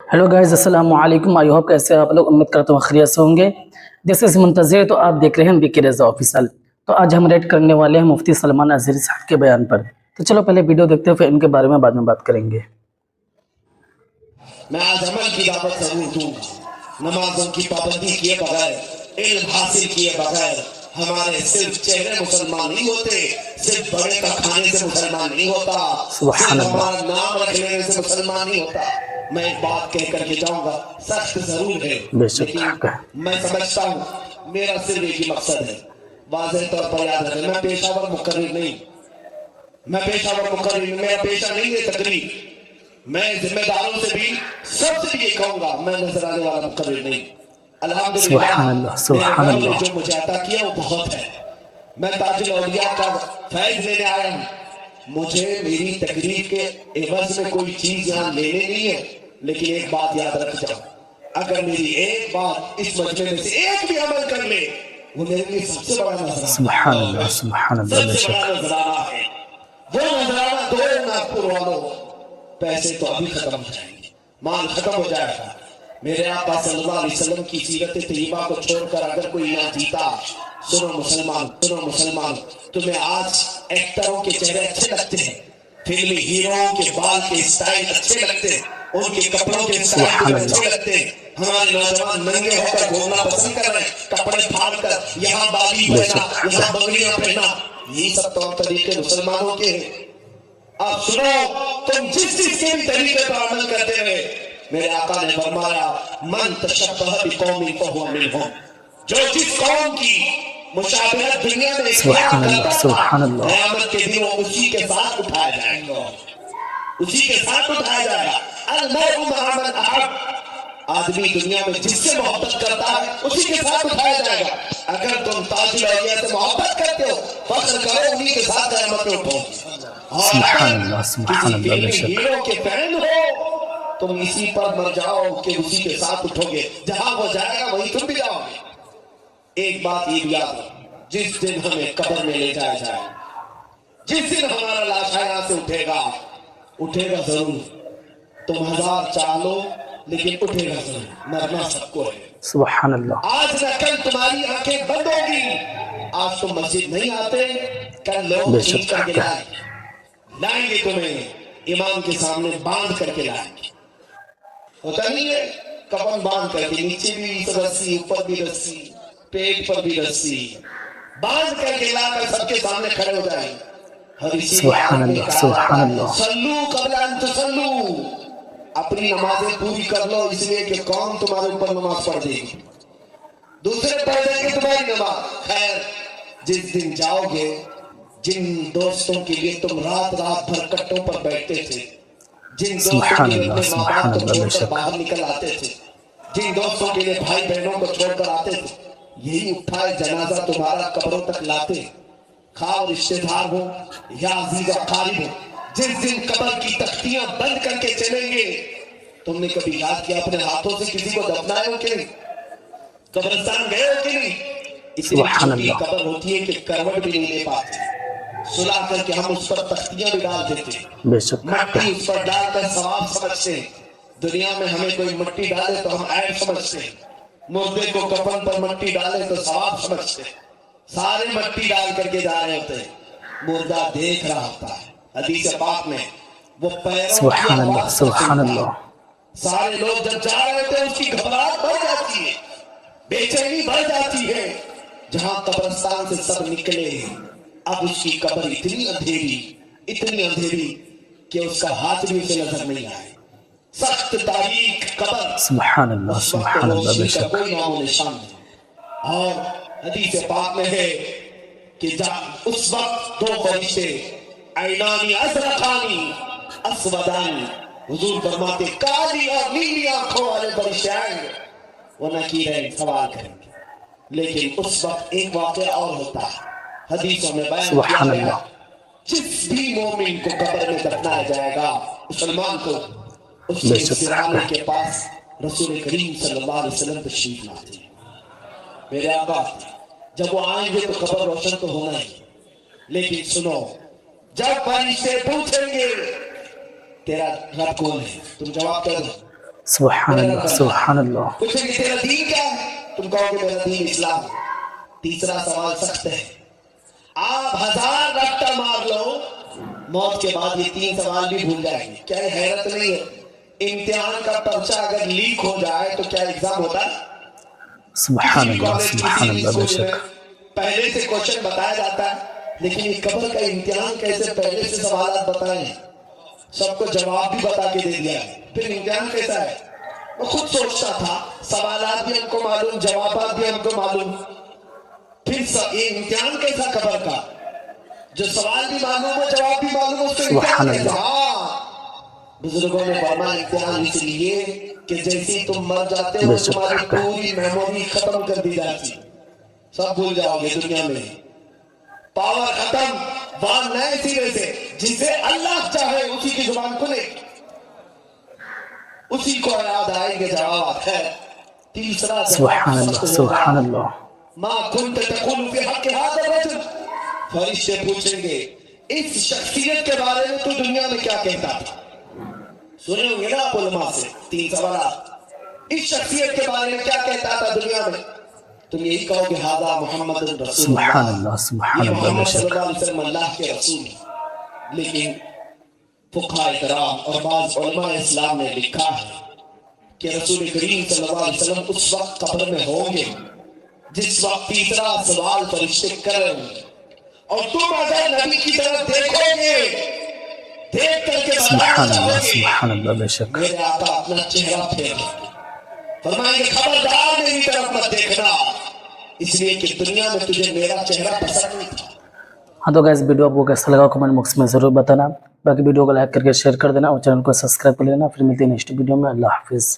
Hello guys, अस्सलाम वालेकुम। I hope कैसे आप लोग, उम्मीद करता हूँ खैरियत से होंगे। जैसे मुंतज़िर तो आप देख रहे हैं विकी रज़ा ऑफिशियल। तो आज हम रेड करने वाले हैं मुफ्ती सलमान अज़हरी साहब के बयान पर। तो चलो पहले वीडियो देखते हैं, फिर इनके बारे में बाद में बात करेंगे। मैं आज अमल की दावत जरूर दूंगा, नमाजों की पाबंदी किए बगैर, इल्म हासिल किए बगैर हमारे सिर्फ चेहरे मुसलमान नहीं होते, सिर्फ बड़े का खाने से मुसलमान नहीं होता, सिर्फ हमारा नाम रख लेने से मुसलमान नहीं होता। मैं एक बात कह करके जाऊंगा, सख्त जरूर है, लेकिन मैं समझता हूँ मेरा सिर्फ एक ही मकसद है। वाज़ेह तौर पर याद रखें, मैं पेशावर मुकर्रिर नहीं, मैं पेशावर मुकर्रिर, मेरा पेशा नहीं है तकरीर। मैं जिम्मेदारों से भी सबसे भी ये कहूंगा, मैं नजर आने वाला मुकर्रिर नहीं। अल्हम्दुलिल्लाह ने जो मुझे अता किया वो बहुत है। मैं ताजुल औलिया का फैज लेने आया हूँ। मुझे मेरी तकरीर के एवज में कोई चीज यहाँ लेने नहीं है, लेकिन एक बात याद रख जाओ, अगर मेरी एक बात इस मजमे में से एक भी अमल कर ले, वो मेरे लिए सबसे बड़ा नजराना है। सबसे बड़ा नजराना है वो नजराना। दो नागपुर वालों, पैसे तो अभी खत्म हो जाएंगे, माल खत्म हो जाएगा। मेरे आका सल्लल्लाहु अलैहि वसल्लम की सीरत तय्यबा को छोड़कर अगर कोई यहाँ जीता, सुनो मुसलमान, तुम्हें आज एक्टरों के चेहरे अच्छे लगते हैं, फिल्मी हीरोओं के बाल के स्टाइल अच्छे लगते हैं, उनके कपड़ों के स्टाइल अच्छे लगते हैं। हमारे नौजवान नंगे होकर घूमना पसंद कर रहे हैं, कपड़े फाड़ कर, यहाँ बाली पहना, यहाँ बगलियां पहना, ये सब तौर तरीके मुसलमानों के हैं। अब सुनो, तुम जिस के भी तरीके पर अमल करते रहे, मेरे आका ने फरमाया, मन तशब्बह बिकौमिन फहुवा मिनहुम, जो जिस कौम की मुशाबहत दुनिया में क़यामत के दिन वो उसी के साथ उठाया जाएगा, उसी के साथ उठाया जाएगा। अल-मर्उ मअ मन अहब, आदमी दुनिया में जिससे मोहब्बत करता है उसी के साथ उठाया जाएगा। अगर तुम ताजुल औलिया से मोहब्बत करते हो, फख्र करो, उन्हीं के साथ क़यामत में उठो। हीरो के फैन हो, तुम इसी पर मर जाओ कि उसी के साथ उठोगे, जहां वो जाएगा वहीं तुम भी जाओगे। एक बात ये भी याद रखो, जिस दिन हमें कब्र में ले जाया जाए, जिस दिन हमारा लाशा यहां से उठेगा जरूर। तुम हजार चालो लेकिन उठेगा जरूर, मरना सबको है। सुभान अल्लाह। आज न कल तुम्हारी आंखें बंद होगी। आज तुम मस्जिद नहीं आते, कल लोग खींच करके लाएंगे तुम्हें, इमाम के सामने बांध करके लाएंगे। होता नहीं है, कफन बांध करके, नीचे भी रस्सी, ऊपर भी रस्सी, पेट पर भी रस्सी बांध करके लाकर सबके सामने खड़े हो जाएंगे। सल्लू क़ब्ल अन तुसल्लू, अपनी नमाजें पूरी कर लो, इसलिए कि कौन तुम्हारे ऊपर नमाज पढ़ देगी, दूसरे पढ़ देंगे तुम्हारी नमाज। खैर, जिस दिन जाओगे, जिन दोस्तों के लिए तुम रात भर कट्टों पर बैठते थे, जिन दोस्तों के लिए अपने माँ बाप को छोड़कर बाहर निकल आते थे, जिन दोस्तों के लिए भाई बहनों को छोड़कर आते थे, यही उठाए जनाजा तुम्हारा कब्रों तक लाते, खाओ रिश्तेदार हो या अजीज अकारिब हो। जिस दिन कब्र की तख्तियां बंद करके चलेंगे, तुमने कभी याद किया अपने हाथों से किसी को दफनाए हो कि नहीं, कब्रिस्तान गए हो कि नहीं? इतनी छोटी कब्र होती है कि करवट भी नहीं ले पाते, सुला करके हम उस पर तख्तियां भी डाल देते, मट्टी उस पर डालकर सवाब समझते हैं। दुनिया में हमें कोई मट्टी डाले तो हम ऐब समझते हैं, मुर्दे को कफन पर मट्टी डाले तो सवाब समझते हैं। सारे मट्टी डाल करके जा रहे होते हैं, मुर्दा देख रहा होता है। हदीस पाक में वो पैरों सारे लोग जब जा रहे होते हैं, उसकी घबराहट बढ़ जाती है, बेचैनी बढ़ जाती है। जहां कब्रिस्तान से सब निकले, अब उसकी कब्र इतनी अंधेरी कि उसका हाथ भी उसे नजर नहीं आए। सख्त तारीख कब्र, सुभान अल्लाह, कोई नामो निशान नहीं। और हदीस पाक में है कि उस वक्त दो फरिश्ते, ऐनानी अज़रक़ानी अस्वदानी, हुजूर फरमाते काली और नीली आंखों वाले फरिश्ते आएंगे, वो नकीरें सवाल करेंगे। लेकिन उस वक्त एक वाक़या और होता है, हदीसों में बयान किया गया, जिस भी मोमिन को कब्र में दफनाया जाएगा, मुसलमान को, उसके सिराने के पास रसूल करीम सल्लल्लाहु अलैहि वसल्लम तशरीफ लाते हैं। मेरे आका जब वो आएंगे तो कब्र रोशन तो होना ही, लेकिन सुनो, जब फरिश्ते पूछेंगे तेरा रब कौन है, तुम जवाब कर दो, سبحان اللہ سبحان اللہ. پوچھیں گے تیرا دین کیا ہے؟ تم کہو گے میرا دین اسلام ہے. تیسرا سوال سخت ہے. آپ 1000 رٹا مار لو، موت کے بعد یہ 3 سوال بھی بھول جائیں گے. کیا یہ حیرت نہیں ہے؟ امتحان کا پرچہ اگر لیک ہو جائے تو کیا ایگزام ہوتا ہے؟ سبحان اللہ سبحان اللہ. بے شک پہلے سے کوشچن بتایا جاتا ہے، لیکن یہ قبر کا امتحان کیسے پہلے سے سوالات بتائیں، سب کو جواب بھی بتا کے دے دیا ہے، پھر امتحان کیسا ہے؟ وہ خود سوچتا تھا، سوالات بھی ہم کو معلوم، جوابات بھی ہم کو معلوم، پھر یہ امتحان کیسا قبر کا؟ جو سوال بھی معلوم ہو، جواب بھی معلوم ہو، اس کو سبحان امتحان کیسا؟ اللہ. بزرگوں نے فرمایا امتحان اس لیے کہ جیسے تم مر جاتے ہو بے شک تمہاری حق ہے. پوری میموری ختم کر دی جاتی، سب بھول جاؤ گے دنیا میں، پاور ختم، بات نئے سرے سے، جسے اللہ چاہے اسی کی زبان کھلے، اسی کو یاد آئیں گے جواب ہے. تیسرا سبحان جواب اللہ سخت سبحان ہوگا. اللہ. ما كنت تقول في حق هذا الرجل. فرشتے پوچھیں گے اس شخصیت کے بارے میں تو دنیا میں کیا کہتا تھا؟ سنے ہوں گے نا آپ علماء سے 3 سوالات. اس شخصیت کے بارے میں کیا کہتا تھا دنیا میں؟ تم یہی کہو گے ہذا محمد رسول سبحان اللہ، اللہ سبحان یہ اللہ. بے محمد صلی شک اللہ علیہ وسلم اللہ کے رسول ہیں. لیکن فقہاء کرام اور بعض علماء اسلام نے لکھا ہے کہ رسول کریم صلی اللہ علیہ وسلم اس وقت قبر میں ہوں گے جس وقت تیسرا سوال فرشتے کریں گے، اور تم اگر نبی کی طرف دیکھو گے، دیکھ کر کے بتانا سبحان چاہو اللہ گے، سبحان اللہ. بے شک میرے آقا اپنا چہرہ پھیر لیں گے، فرمائیں گے خبردار میری طرف مت دیکھنا، اس لیے کہ دنیا میں تجھے میرا چہرہ پسند نہیں تھا. ہاں تو گائز ویڈیو آپ کو کیسا لگا کمنٹ باکس میں ضرور بتانا. باقی ویڈیو کو لائک کر کے شیئر کر دینا اور چینل کو سبسکرائب کر لینا. پھر ملتے ہیں نیکسٹ ویڈیو میں. اللہ حافظ.